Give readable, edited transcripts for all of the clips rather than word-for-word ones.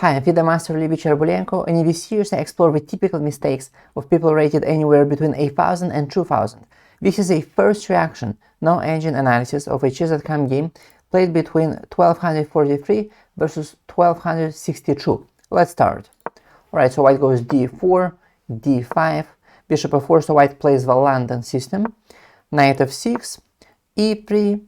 Hi, I'm FIDE Master Levy Cherbolenko, and in this series I explore the typical mistakes of people rated anywhere between 1000 and 2000. This is a first reaction, no engine analysis of a chess.com game played between 1243 versus 1262. Let's start. Alright, so white goes d4, d5, bishop f4, so white plays the London system, knight f6, e3,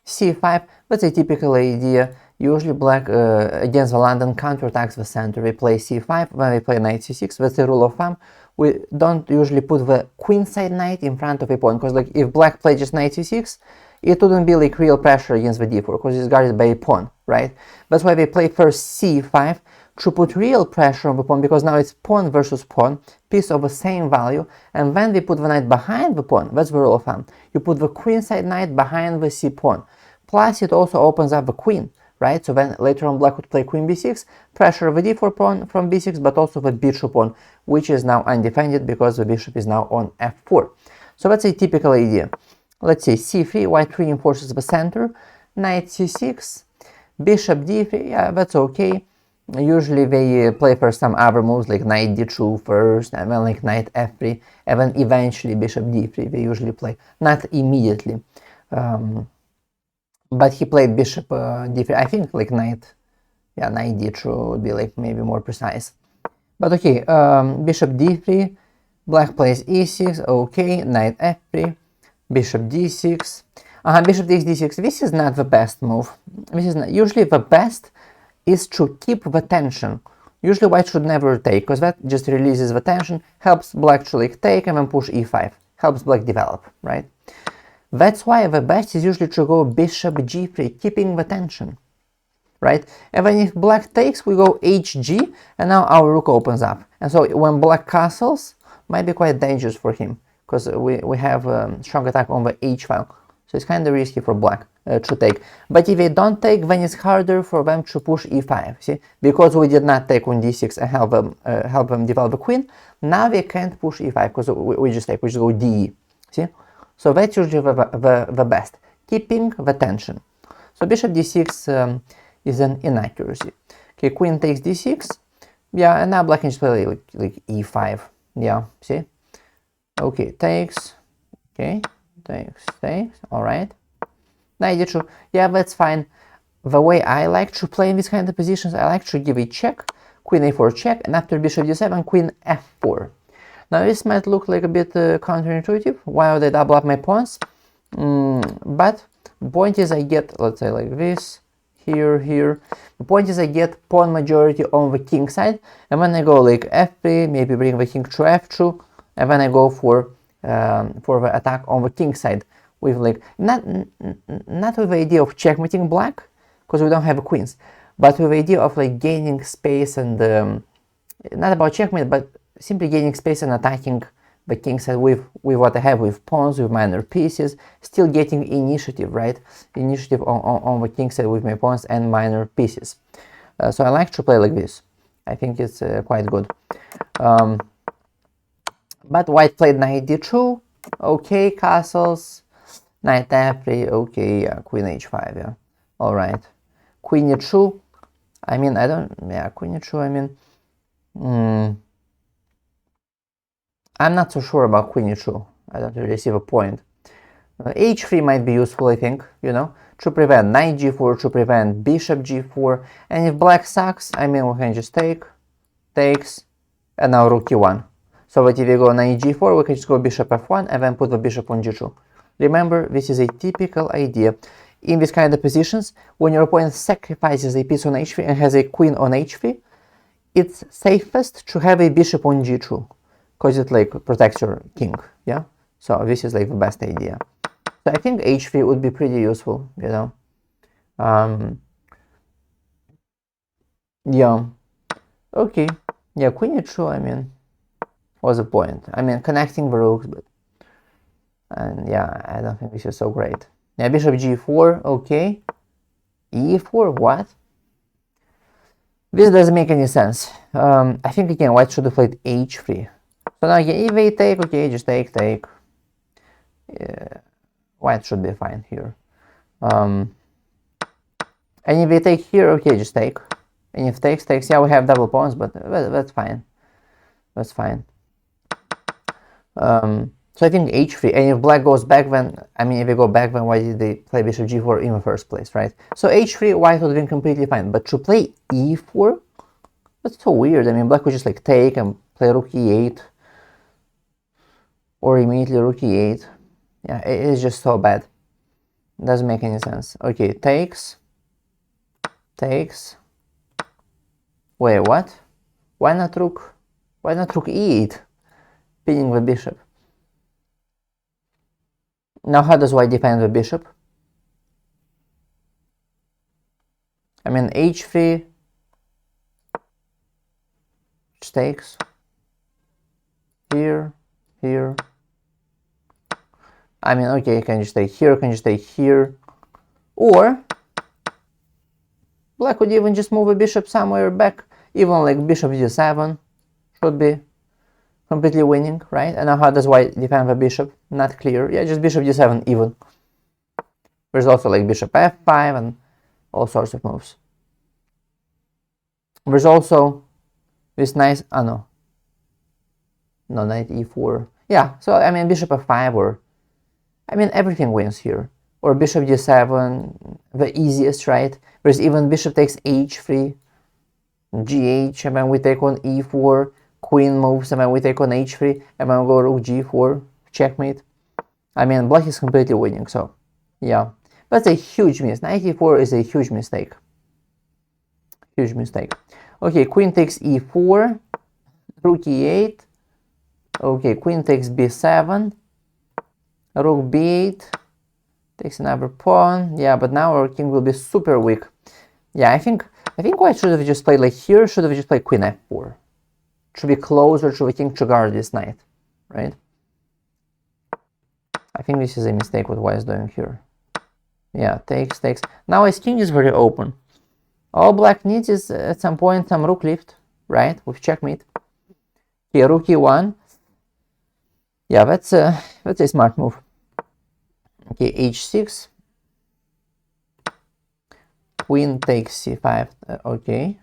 c5. That's a typical idea. Usually black against the London counterattacks the center. We play c5, when we play knight c6, that's the rule of thumb. We don't usually put the queenside knight in front of a pawn, because like if black played just knight c6, it wouldn't be like real pressure against the d4, because it's guarded by a pawn, right? That's why we play first c5 to put real pressure on the pawn, because now it's pawn versus pawn, piece of the same value, and when we put the knight behind the pawn, that's the rule of thumb. You put the queenside knight behind the c pawn. Plus it also opens up the queen, right? So then later on black would play queen b6, pressure the d4 pawn from b6, but also the b2 pawn, which is now undefended because the bishop is now on f4. So that's a typical idea. Let's say c3, white reinforces the center, knight c6, bishop d3, yeah, that's okay. Usually they play for some other moves like knight d2 first, and then like knight f3, and then eventually bishop d3 they usually play, not immediately. But he played bishop d3, I think like knight d2 would be like maybe more precise. But okay, bishop d3, black plays e6, okay, knight f3, bishop d6, bishop takes d6. This is not the best move. This is not, usually the best is to keep the tension. Usually white should never take, because that just releases the tension, helps black to like take and then push e5, helps black develop, right? That's why the best is usually to go bishop g3, keeping the tension, right? And then if black takes, we go hg, and now our rook opens up. And so when black castles, might be quite dangerous for him, because we have a strong attack on the h file. So it's kind of risky for black to take. But if they don't take, then it's harder for them to push e5, see? Because we did not take on d6 and help them develop the queen, now they can't push e5, because we just take, we just go de, see? So that's usually the best, keeping the tension. So bishop d6 is an inaccuracy. Okay, queen takes d6, yeah, and now black can just play like e5, yeah, see? Okay, takes, okay, takes, alright. Knight d2, yeah, that's fine. The way I like to play in these kind of positions, I like to give a check, queen a4 check, and after bishop d7, queen f4. Now this might look like a bit counterintuitive, why would I double up my pawns? But the point is I get, let's say like this, here. The point is I get pawn majority on the king side, and when I go like f3, maybe bring the king to f2, and then I go for the attack on the king side, with like, not with the idea of checkmating black, because we don't have queens, but with the idea of like gaining space and, not about checkmate, but simply gaining space and attacking the king side with what I have, with pawns, with minor pieces, still getting initiative, right? Initiative on the king side with my pawns and minor pieces. So I like to play like this. I think it's quite good. But white played knight d2, okay, castles, knight f3, okay, yeah, queen h5, yeah, alright. Queen e2, I mean, I don't, yeah, queen e2, I mean, I'm not so sure about queen e2. I don't really see the point. h3 might be useful, I think, you know, to prevent knight g4, to prevent bishop g4, and if black sucks, I mean, we can just take, takes, and now rook e1. So that if we go knight g4, we can just go bishop f1 and then put the bishop on g2. Remember, this is a typical idea. In these kind of positions, when your opponent sacrifices a piece on h3 and has a queen on h3, it's safest to have a bishop on g2, because it like protects your king, yeah? So this is like the best idea. So I think h3 would be pretty useful, you know? Yeah, okay, yeah, queen e2, I mean, what's the point? I mean, connecting the rooks, but, and yeah, I don't think this is so great. Yeah, bishop g4, okay, e4, what? This doesn't make any sense. I think again, white should have played h3. So now again, if they take, okay, just take. White should be fine here. And if they take here, okay, just take. And if takes, yeah, we have double pawns, but that's fine. That's fine. So I think h3, and if black goes back, then, I mean, if they go back, then why did they play bishop g4 in the first place, right? So h3, white would have been completely fine, but to play e4, that's so weird. I mean, black would just like take and play rook e8, or immediately rook e8. Yeah, it is just so bad. It doesn't make any sense. Okay, takes. Wait, what? Why not rook e8? Pinning the bishop. Now how does white defend the bishop? I mean, h3 takes here. I mean, okay, you can just take here, or black would even just move a bishop somewhere back, even like bishop d7 should be completely winning, right? And now how does white defend the bishop? Not clear. Yeah, just bishop d7 even. There's also like bishop f5 and all sorts of moves. There's also this nice, no, knight e4. Yeah, so I mean bishop f5, or I mean everything wins here. Or bishop d7, the easiest, right? There's even bishop takes h3, gh, and then we take on e4, queen moves, and then we take on h3, and then we go rook g4, checkmate. I mean, black is completely winning, so yeah. That's a huge miss. Knight e4 is a huge mistake. Huge mistake. Okay, queen takes e4, rook e8. Okay, queen takes b7, rook b8, takes another pawn. Yeah, but now our king will be super weak. Yeah, I think white should have just played like here, should have just played queen f4. Should be closer to the king to guard this knight, right? I think this is a mistake what white is doing here. Yeah, takes. Now his king is very open. All black needs is at some point some rook lift, right? With checkmate. Okay, rook e1. Yeah, that's a smart move. Okay, h6. Queen takes c5. Okay.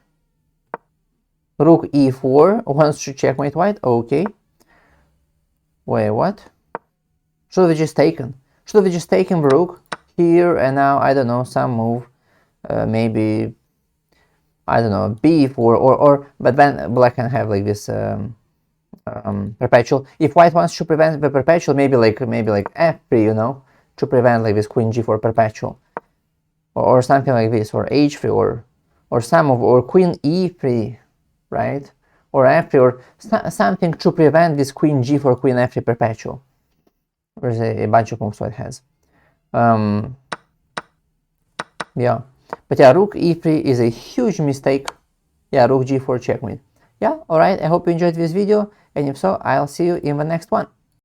Rook e4 wants to checkmate white. Okay. Wait, what? Should have just taken. Should have just taken the rook here, and now I don't know, some move. Maybe I don't know, b4 or but then black can have like this perpetual. If white wants to prevent the perpetual, maybe like f3, you know, to prevent like this queen g4 perpetual, or something like this, or h3, or some of, or queen e3, right, or f3, or something to prevent this queen g4 queen f3 perpetual. There's a bunch of moves white has. Yeah, but yeah, rook e3 is a huge mistake. Yeah, rook g4 checkmate. Yeah, alright, I hope you enjoyed this video, and if so, I'll see you in the next one.